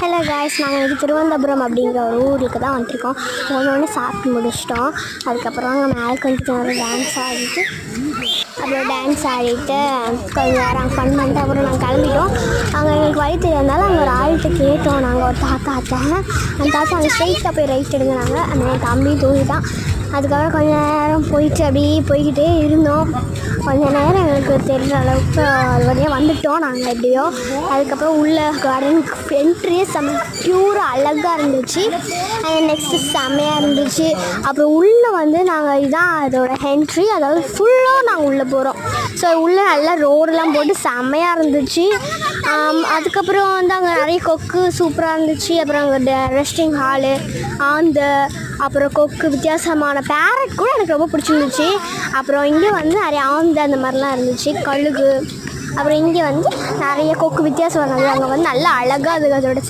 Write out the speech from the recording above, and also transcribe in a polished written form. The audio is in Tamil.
ஹலோ காய்ஸ், நாங்கள் இன்றைக்கி திருவனந்தபுரம் அப்படிங்கிற ஒரு ஊருக்கு தான் வந்திருக்கோம். ஒன்று சாப்பிட்டு முடிச்சிட்டோம். அதுக்கப்புறம் நாங்கள் மேலே கொஞ்சம் நேரம் டான்ஸ் ஆடிட்டு கொஞ்சம் நேரம் ஃபன் பண்ணிட்டு அப்புறம் நாங்கள் கிளம்பிட்டோம். அங்கே எங்களுக்கு வழி தெரியாதனால அங்கே ஒரு ஆள்கிட்ட கேட்டோம். நாங்கள் ஒரு தாத்தா அந்த தாத்தா அங்கே ஸ்ட்ரெயிட்டாக போய் ரைட் எடுங்கினாங்க. அந்த தம்பி தூங்கிட்டான். அதுக்கப்புறம் கொஞ்சம் நேரம் போயிட்டு அப்படியே போய்கிட்டே இருந்தோம். கொஞ்சம் நேரம் எங்களுக்கு தெரிஞ்ச அளவுக்கு அது வழியாக வந்துவிட்டோம் நாங்கள் எப்படியோ. அதுக்கப்புறம் உள்ள கார்டனுக்கு என்ட்ரியே ப்யூராக அழகாக இருந்துச்சு. நெக்ஸ்ட்டு செம்மையாக இருந்துச்சு. அப்புறம் உள்ளே வந்து நாங்கள் இதுதான் அதோட என்ட்ரி, அதாவது ஃபுல்லாக நாங்கள் உள்ளே போகிறோம். ஸோ உள்ளே நல்லா ரோடெலாம் போட்டு செம்மையாக இருந்துச்சு. அதுக்கப்புறம் வந்து அங்கே நிறைய கொக்கு சூப்பராக இருந்துச்சு. அப்புறம் அங்கே ரெஸ்டிங் ஹாலு, அப்புறம் கொக்கு, வித்தியாசமான பேரட் கூட எனக்கு ரொம்ப பிடிச்சிருந்துச்சு. அப்புறம் இங்கே வந்து நிறைய அந்த மாதிரிலாம் இருந்துச்சு, கழுகு. அப்புறம் இங்கே வந்து நிறைய கொக்கு வித்தியாசம் வந்தது. அங்கே வந்து நல்லா அழகாக அது அதோட